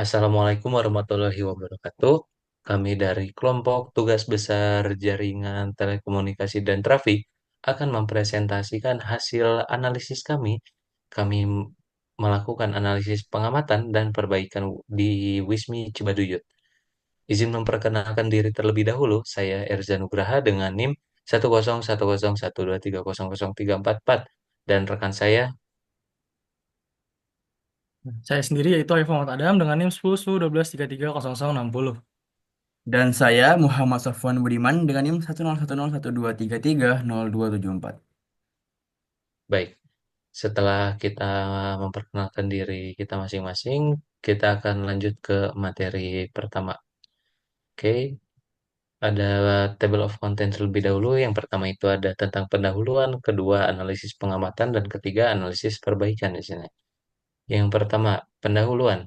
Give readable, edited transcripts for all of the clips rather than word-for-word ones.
Assalamualaikum warahmatullahi wabarakatuh. Kami dari kelompok tugas besar jaringan telekomunikasi dan trafik akan mempresentasikan hasil analisis kami. Kami melakukan analisis pengamatan dan perbaikan di Wismi Cibaduyut. Izin memperkenalkan diri terlebih dahulu, saya Erza Nugraha dengan NIM 1010123003444 dan rekan saya. Saya sendiri yaitu Arif Muhammad Adam dengan NIM 10 12 33 0060. Dan saya Muhammad Sofwan Budiman dengan NIM 1010123302744. Baik, setelah kita memperkenalkan diri kita masing-masing, kita akan lanjut ke materi pertama. Oke, ada table of content terlebih dahulu. Yang pertama itu ada tentang pendahuluan, kedua analisis pengamatan, dan ketiga analisis perbaikan di sini. Yang pertama, pendahuluan.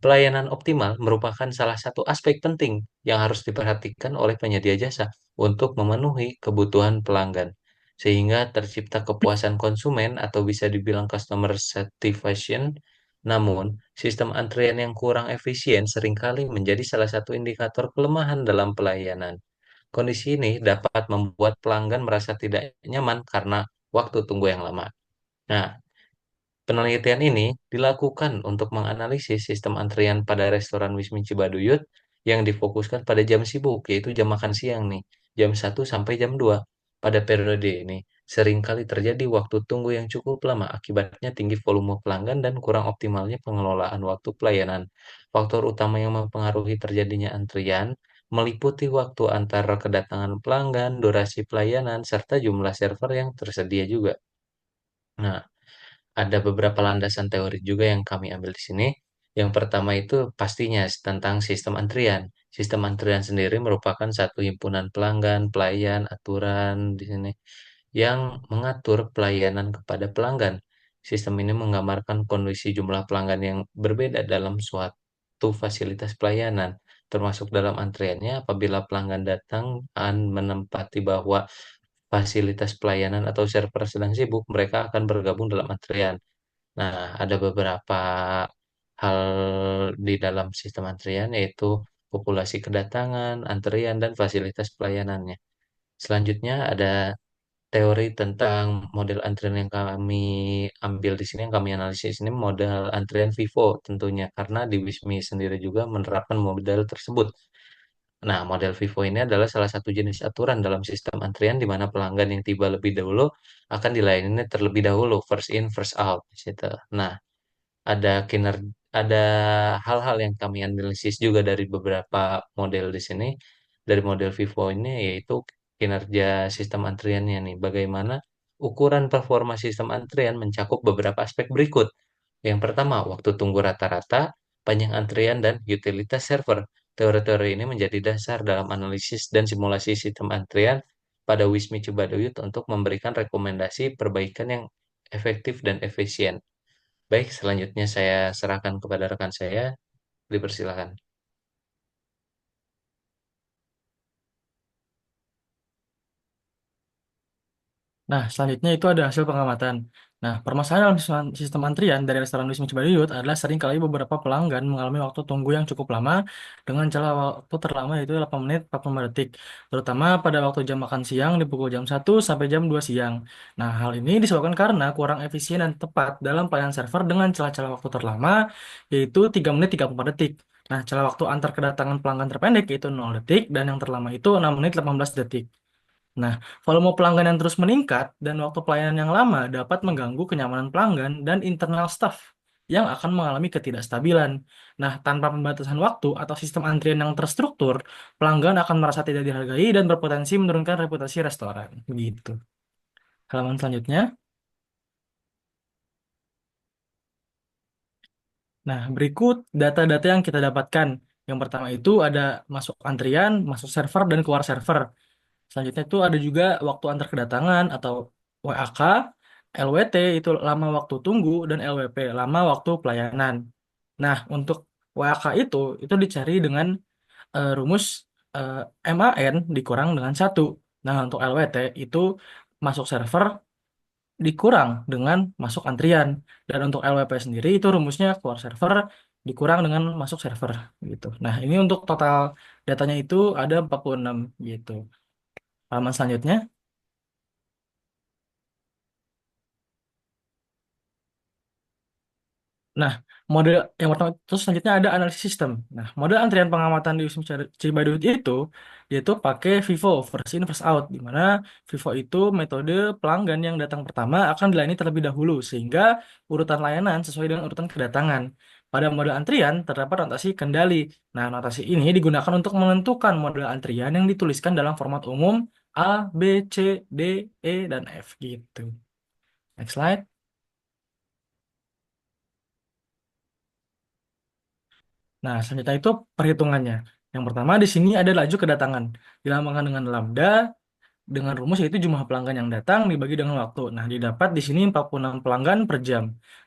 Pelayanan optimal merupakan salah satu aspek penting yang harus diperhatikan oleh penyedia jasa untuk memenuhi kebutuhan pelanggan, sehingga tercipta kepuasan konsumen atau bisa dibilang customer satisfaction. Namun, sistem antrian yang kurang efisien seringkali menjadi salah satu indikator kelemahan dalam pelayanan. Kondisi ini dapat membuat pelanggan merasa tidak nyaman karena waktu tunggu yang lama. Nah, penelitian ini dilakukan untuk menganalisis sistem antrian pada restoran Wismi Cibaduyut yang difokuskan pada jam sibuk, yaitu jam makan siang nih, jam 1 sampai jam 2. Pada periode ini, seringkali terjadi waktu tunggu yang cukup lama akibatnya tinggi volume pelanggan dan kurang optimalnya pengelolaan waktu pelayanan. Faktor utama yang mempengaruhi terjadinya antrian meliputi waktu antara kedatangan pelanggan, durasi pelayanan, serta jumlah server yang tersedia juga. Nah, ada beberapa landasan teori juga yang kami ambil di sini. Yang pertama itu pastinya tentang sistem antrian. Sistem antrian sendiri merupakan satu himpunan pelanggan, pelayan, aturan di sini yang mengatur pelayanan kepada pelanggan. Sistem ini menggambarkan kondisi jumlah pelanggan yang berbeda dalam suatu fasilitas pelayanan, termasuk dalam antriannya apabila pelanggan datang dan menempati bahwa fasilitas pelayanan atau server sedang sibuk, mereka akan bergabung dalam antrian. Nah, ada beberapa hal di dalam sistem antrian yaitu populasi kedatangan, antrian, dan fasilitas pelayanannya. Selanjutnya ada teori tentang model antrian yang kami ambil di sini, yang kami analisis ini model antrian Vivo tentunya, karena di Wismi sendiri juga menerapkan model tersebut. Nah, model Vivo ini adalah salah satu jenis aturan dalam sistem antrian di mana pelanggan yang tiba lebih dahulu akan dilayani terlebih dahulu, first in, first out, di situ. Nah, ada ada hal-hal yang kami analisis juga dari beberapa model di sini. Dari model Vivo ini yaitu kinerja sistem antriannya nih. Bagaimana ukuran performa sistem antrian mencakup beberapa aspek berikut. Yang pertama, waktu tunggu rata-rata, panjang antrian, dan utilitas server. Teori-teori ini menjadi dasar dalam analisis dan simulasi sistem antrian pada Wismi Cibaduyut untuk memberikan rekomendasi perbaikan yang efektif dan efisien. Baik, selanjutnya saya serahkan kepada rekan saya. Dipersilakan. Nah, selanjutnya itu ada hasil pengamatan. Nah, permasalahan dalam sistem antrian dari restoran Wisma Cibaduyut adalah seringkali beberapa pelanggan mengalami waktu tunggu yang cukup lama dengan jala waktu terlama yaitu 8 menit 45 detik, terutama pada waktu jam makan siang di pukul jam 1 sampai jam 2 siang. Nah, hal ini disebabkan karena kurang efisien dan tepat dalam pelayanan server dengan celah-celah waktu terlama yaitu 3 menit 34 detik. Nah, celah waktu antar kedatangan pelanggan terpendek yaitu 0 detik dan yang terlama itu 6 menit 18 detik. Nah, volume pelanggan yang terus meningkat dan waktu pelayanan yang lama dapat mengganggu kenyamanan pelanggan dan internal staff yang akan mengalami ketidakstabilan. Nah, tanpa pembatasan waktu atau sistem antrian yang terstruktur, pelanggan akan merasa tidak dihargai dan berpotensi menurunkan reputasi restoran. Begitu. Halaman selanjutnya. Nah, berikut data-data yang kita dapatkan. Yang pertama itu ada masuk antrian, masuk server, dan keluar server. Selanjutnya itu ada juga waktu antar kedatangan atau WAK, LWT itu lama waktu tunggu, dan LWP lama waktu pelayanan. Nah, untuk WAK itu dicari dengan rumus eh, MAN dikurang dengan 1. Nah, untuk LWT itu masuk server dikurang dengan masuk antrian. Dan untuk LWP sendiri itu rumusnya keluar server dikurang dengan masuk server gitu. Nah, ini untuk total datanya itu ada 46 gitu. Halaman selanjutnya. Nah, mode yang pertama terus selanjutnya ada analisis sistem. Nah, mode antrian pengamatan di Wisma Cibaduyut itu yaitu pakai FIFO, first in first out, di mana FIFO itu metode pelanggan yang datang pertama akan dilayani terlebih dahulu sehingga urutan layanan sesuai dengan urutan kedatangan. Pada mode antrian terdapat notasi kendali. Nah, notasi ini digunakan untuk menentukan mode antrian yang dituliskan dalam format umum A, B, C, D, E, dan F gitu. Next slide. Nah, selanjutnya itu perhitungannya. Yang pertama di sini ada laju kedatangan. Dilambangkan dengan lambda dengan rumus yaitu jumlah pelanggan yang datang dibagi dengan waktu. Nah, didapat di sini 46 pelanggan per jam.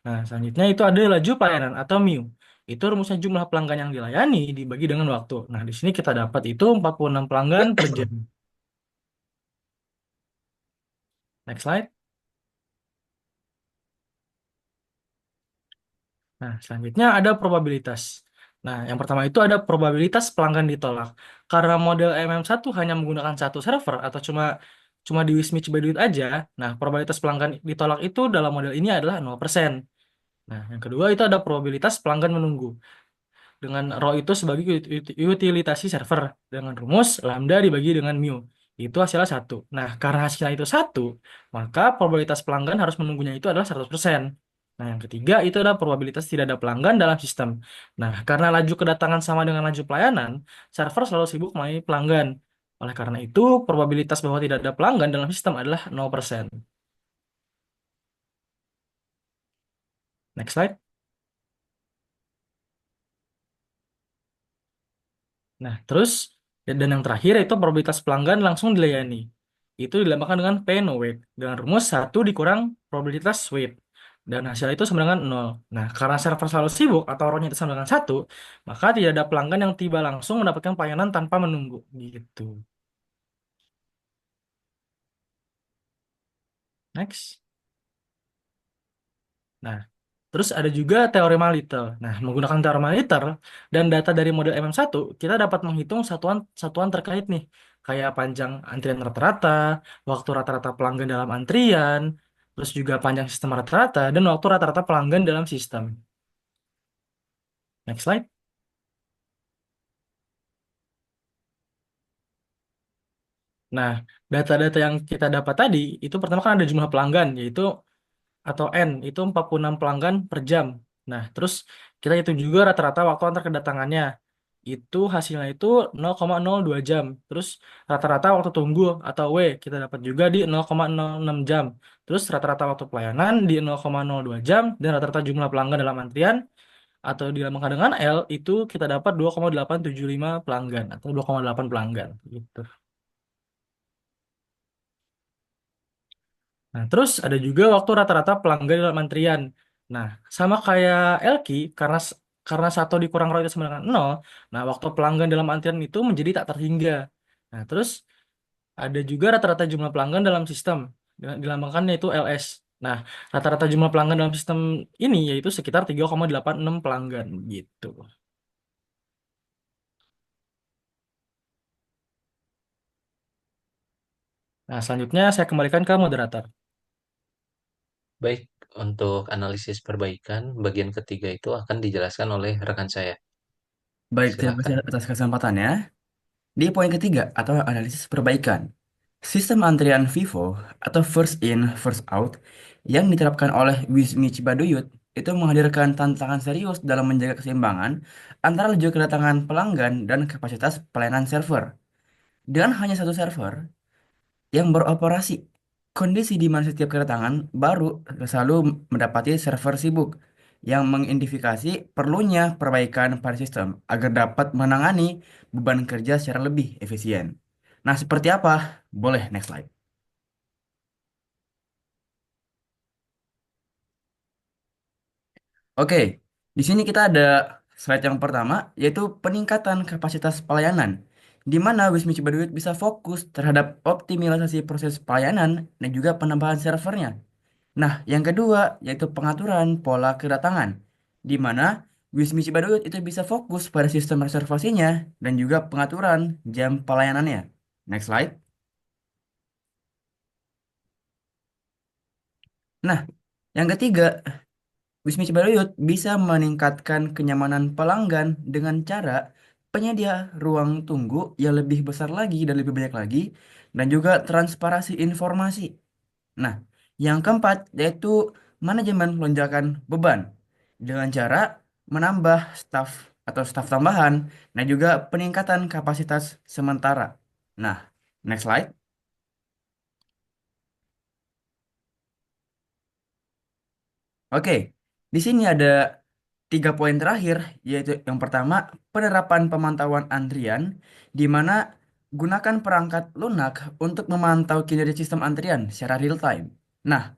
Nah, selanjutnya itu ada laju pelayanan atau MIU. Itu rumusnya jumlah pelanggan yang dilayani dibagi dengan waktu. Nah, di sini kita dapat itu 46 pelanggan per jam. Next slide. Nah, selanjutnya ada probabilitas. Nah, yang pertama itu ada probabilitas pelanggan ditolak. Karena model MM1 hanya menggunakan satu server atau cuma cuma di Wismi Cibaduyut aja. Nah, probabilitas pelanggan ditolak itu dalam model ini adalah 0%. Nah, yang kedua itu ada probabilitas pelanggan menunggu dengan row itu sebagai utilitasi server dengan rumus lambda dibagi dengan mu. Itu hasilnya satu. Nah, karena hasilnya itu satu, maka probabilitas pelanggan harus menunggunya itu adalah 100%. Nah, yang ketiga itu adalah probabilitas tidak ada pelanggan dalam sistem. Nah, karena laju kedatangan sama dengan laju pelayanan, server selalu sibuk melayani pelanggan. Oleh karena itu, probabilitas bahwa tidak ada pelanggan dalam sistem adalah 0%. Next slide. Nah, terus dan yang terakhir itu probabilitas pelanggan langsung dilayani. Itu dilambangkan dengan P no wait dengan rumus satu dikurang probabilitas wait. Dan hasil itu sama dengan 0. Nah, karena server selalu sibuk atau row-nya itu sama dengan satu, maka tidak ada pelanggan yang tiba langsung mendapatkan pelayanan tanpa menunggu. Gitu. Next. Nah, terus ada juga teorema Little. Nah, menggunakan teorema Little dan data dari model MM1, kita dapat menghitung satuan terkait nih, kayak panjang antrian rata-rata, waktu rata-rata pelanggan dalam antrian, terus juga panjang sistem rata-rata, dan waktu rata-rata pelanggan dalam sistem. Next slide. Nah, data-data yang kita dapat tadi, itu pertama kan ada jumlah pelanggan, yaitu atau N itu 46 pelanggan per jam. Nah, terus kita hitung juga rata-rata waktu antar kedatangannya. Itu hasilnya itu 0,02 jam. Terus rata-rata waktu tunggu atau W kita dapat juga di 0,06 jam. Terus rata-rata waktu pelayanan di 0,02 jam dan rata-rata jumlah pelanggan dalam antrian atau dilambangkan dengan L itu kita dapat 2,875 pelanggan atau 2,8 pelanggan gitu. Nah, terus ada juga waktu rata-rata pelanggan dalam antrian. Nah, sama kayak Elki, karena satu dikurang row itu sama dengan 0, nah waktu pelanggan dalam antrian itu menjadi tak terhingga. Nah, terus ada juga rata-rata jumlah pelanggan dalam sistem, dilambangkan yaitu LS. Nah, rata-rata jumlah pelanggan dalam sistem ini yaitu sekitar 3,86 pelanggan gitu. Nah, selanjutnya saya kembalikan ke moderator. Baik, untuk analisis perbaikan, bagian ketiga itu akan dijelaskan oleh rekan saya. Baik, terima kasih Silakan. atas kesempatannya. Di poin ketiga atau analisis perbaikan, sistem antrian Vivo atau first in, first out yang diterapkan oleh Wismi Cibaduyut itu menghadirkan tantangan serius dalam menjaga keseimbangan antara laju kedatangan pelanggan dan kapasitas pelayanan server. Dengan hanya satu server yang beroperasi, kondisi di mana setiap kedatangan baru selalu mendapati server sibuk yang mengidentifikasi perlunya perbaikan pada sistem agar dapat menangani beban kerja secara lebih efisien. Nah, seperti apa? Boleh, next slide. Oke, di sini kita ada slide yang pertama, yaitu peningkatan kapasitas pelayanan, di mana Wismi Cibaduyut bisa fokus terhadap optimalisasi proses pelayanan dan juga penambahan servernya. Nah, yang kedua yaitu pengaturan pola kedatangan, di mana Wismi Cibaduyut itu bisa fokus pada sistem reservasinya dan juga pengaturan jam pelayanannya. Next slide. Nah, yang ketiga, Wismi Cibaruyut bisa meningkatkan kenyamanan pelanggan dengan cara penyedia ruang tunggu yang lebih besar lagi dan lebih banyak lagi, dan juga transparansi informasi. Nah, yang keempat yaitu manajemen lonjakan beban dengan cara menambah staf atau staf tambahan dan juga peningkatan kapasitas sementara. Nah, next slide. Oke, di sini ada 3 poin terakhir, yaitu yang pertama, penerapan pemantauan antrian, di mana gunakan perangkat lunak untuk memantau kinerja sistem antrian secara real time. Nah,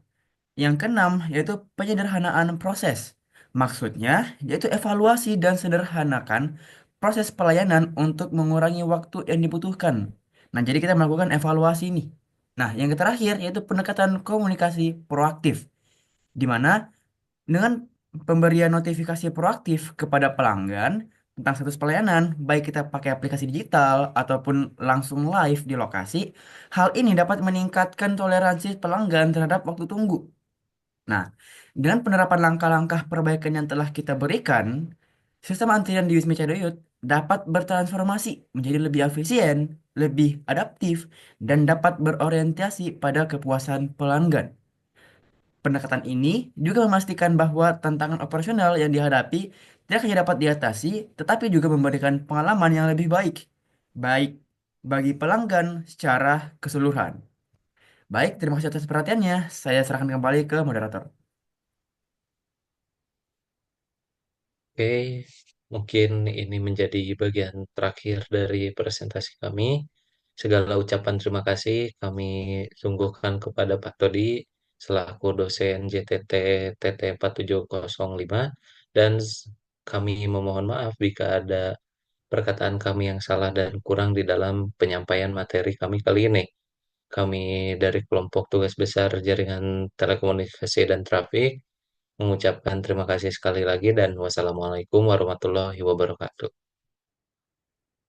yang keenam, yaitu penyederhanaan proses. Maksudnya, yaitu evaluasi dan sederhanakan proses pelayanan untuk mengurangi waktu yang dibutuhkan. Nah, jadi kita melakukan evaluasi nih. Nah, yang terakhir, yaitu pendekatan komunikasi proaktif, di mana dengan pemberian notifikasi proaktif kepada pelanggan tentang status pelayanan, baik kita pakai aplikasi digital ataupun langsung live di lokasi, hal ini dapat meningkatkan toleransi pelanggan terhadap waktu tunggu. Nah, dengan penerapan langkah-langkah perbaikan yang telah kita berikan, sistem antrian di Wisma Chadayut dapat bertransformasi menjadi lebih efisien, lebih adaptif, dan dapat berorientasi pada kepuasan pelanggan. Pendekatan ini juga memastikan bahwa tantangan operasional yang dihadapi tidak hanya dapat diatasi, tetapi juga memberikan pengalaman yang lebih baik, baik bagi pelanggan secara keseluruhan. Baik, terima kasih atas perhatiannya. Saya serahkan kembali ke moderator. Oke, mungkin ini menjadi bagian terakhir dari presentasi kami. Segala ucapan terima kasih kami sungguhkan kepada Pak Todi selaku dosen JTT TT 4705 dan kami memohon maaf jika ada perkataan kami yang salah dan kurang di dalam penyampaian materi kami kali ini. Kami dari kelompok tugas besar jaringan telekomunikasi dan trafik mengucapkan terima kasih sekali lagi dan wassalamualaikum warahmatullahi wabarakatuh.